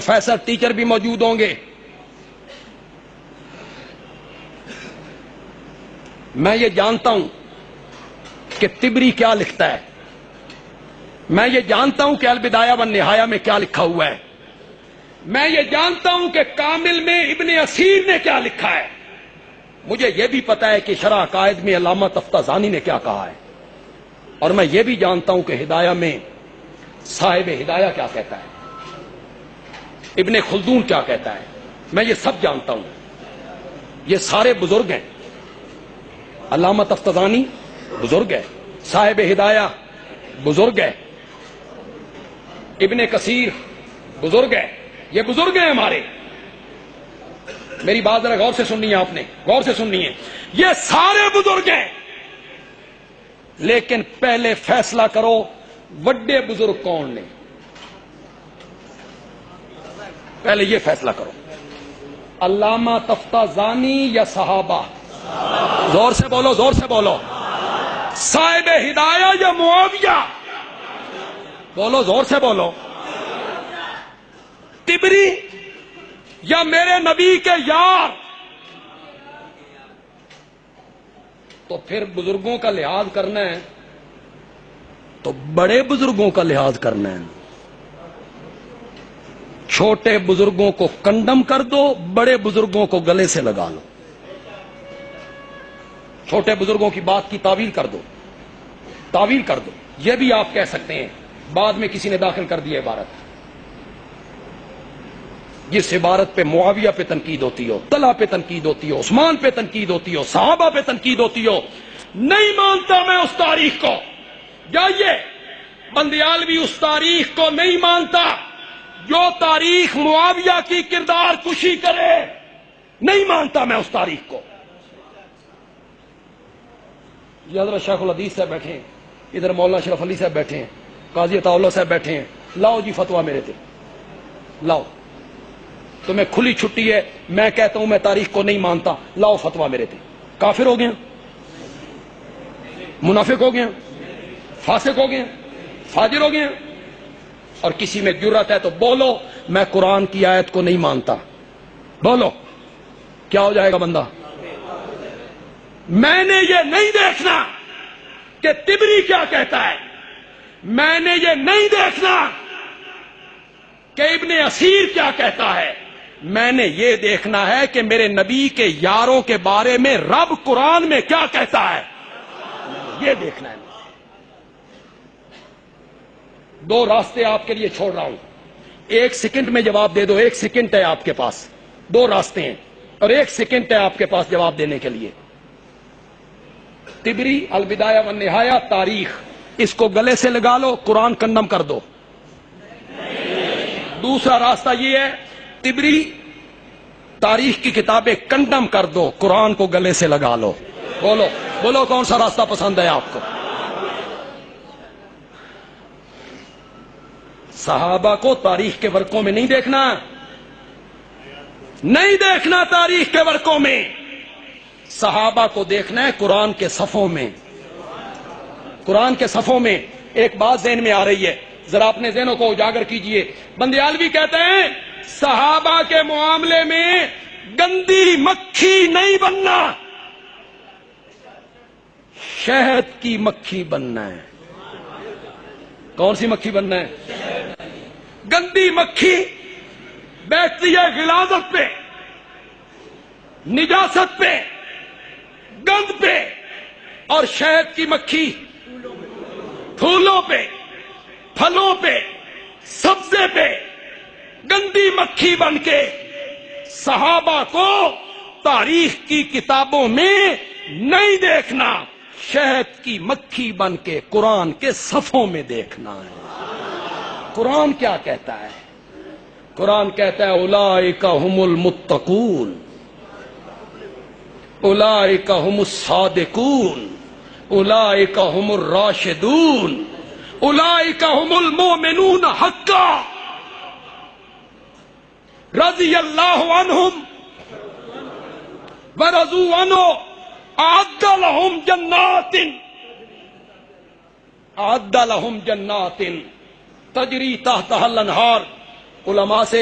Professor teacher بھی موجود ہوں گے. میں یہ جانتا ہوں کہ طبری کیا لکھتا ہے, میں یہ جانتا ہوں کہ البدایہ والنہایہ میں کیا لکھا ہوا ہے, میں یہ جانتا ہوں کہ کامل میں ابن اسیر نے کیا لکھا ہے, مجھے یہ بھی پتا ہے کہ شرح عقائد میں علامہ تفتازانی نے کیا کہا ہے, اور میں یہ بھی جانتا ہوں کہ ہدایہ میں صاحب ہدایہ کیا کہتا ہے, ابن خلدون کیا کہتا ہے, میں یہ سب جانتا ہوں. یہ سارے بزرگ ہیں. علامہ تفتازانی بزرگ ہے, صاحب ہدایہ بزرگ ہے, ابن کثیر بزرگ ہے, یہ بزرگ ہیں ہمارے. میری بات ذرا غور سے سننی ہے, آپ نے غور سے سننی ہے. یہ سارے بزرگ ہیں, لیکن پہلے فیصلہ کرو وڈے بزرگ کون نے, پہلے یہ فیصلہ کرو, علامہ تفتازانی یا صحابہ. زور سے بولو, زور سے بولو. صاحب ہدایہ یا معاویہ, بولو زور سے بولو. طبری یا میرے نبی کے یار. تو پھر بزرگوں کا لحاظ کرنا ہے تو بڑے بزرگوں کا لحاظ کرنا ہے. چھوٹے بزرگوں کو کنڈم کر دو, بڑے بزرگوں کو گلے سے لگا لو. چھوٹے بزرگوں کی بات کی تعویل کر دو, تعویل کر دو. یہ بھی آپ کہہ سکتے ہیں, بعد میں کسی نے داخل کر دیا عبارت, جس عبارت پہ معاویہ پہ تنقید ہوتی ہو, طلحہ پہ تنقید ہوتی ہو, عثمان پہ تنقید ہوتی ہو, صحابہ پہ تنقید ہوتی ہو. نہیں مانتا میں اس تاریخ کو. جائیے, بندیالوی اس تاریخ کو نہیں مانتا جو تاریخ معاویہ کی کردار کشی کرے. نہیں مانتا میں اس تاریخ کو. یہ حضرت شیخ الحدیث صاحب بیٹھے ہیں, ادھر مولانا اشرف علی صاحب بیٹھے ہیں, قاضی عطا اللہ صاحب بیٹھے ہیں. لاؤ جی فتویٰ میرے تھے, لاؤ. تمہیں کھلی چھٹی ہے, میں کہتا ہوں میں تاریخ کو نہیں مانتا, لاؤ فتویٰ میرے تھے. کافر ہو گیا, منافق ہو گیا, فاسق ہو گیا, فاجر ہو گیا. اور کسی میں جرأت ہے تو بولو میں قرآن کی آیت کو نہیں مانتا. بولو, کیا ہو جائے گا بندہ؟ میں نے یہ نہیں دیکھنا کہ طبری کیا کہتا ہے, میں نے یہ نہیں دیکھنا کہ ابن اسیر کیا کہتا ہے, میں نے یہ دیکھنا ہے کہ میرے نبی کے یاروں کے بارے میں رب قرآن میں کیا کہتا ہے. یہ دیکھنا ہے. دو راستے آپ کے لیے چھوڑ رہا ہوں, 1 سیکنڈ میں جواب دے دو. 1 سیکنڈ ہے آپ کے پاس, 2 راستے ہیں اور 1 سیکنڈ ہے آپ کے پاس جواب دینے کے لیے. طبری البدایہ والنہایہ تاریخ, اس کو گلے سے لگا لو, قرآن کنڈم کر دو. دوسرا راستہ یہ ہے, طبری تاریخ کی کتابیں کنڈم کر دو, قرآن کو گلے سے لگا لو. بولو, بولو کون سا راستہ پسند ہے آپ کو؟ صحابہ کو تاریخ کے ورقوں میں نہیں دیکھنا, نہیں دیکھنا تاریخ کے ورقوں میں. صحابہ کو دیکھنا ہے قرآن کے صفوں میں, قرآن کے صفوں میں. ایک بات ذہن میں آ رہی ہے, ذرا اپنے ذہنوں کو اجاگر کیجئے. بندیالوی کہتے ہیں صحابہ کے معاملے میں گندی مکھی نہیں بننا, شہد کی مکھی بننا ہے. کون سی مکھی بننا ہے؟ گندی مکھی بیٹھتی ہے غلاظت پہ, نجاست پہ, گند پہ, اور شہد کی مکھی پھولوں پہ, پھلوں پہ, سبزے پہ. گندی مکھی بن کے صحابہ کو تاریخ کی کتابوں میں نہیں دیکھنا, شہد کی مکھی بن کے قرآن کے صفوں میں دیکھنا ہے. قرآن کیا کہتا ہے؟ قرآن کہتا ہے اولئک هم المتقون, اولئک هم الصادقون, اولئک هم الراشدون, اولئک هم المؤمنون حقا, رضی اللہ عنہم ورضوا عنہ, اعد لهم جنات, اعد لهم جنات تجری تحتها الانہار. علماء سے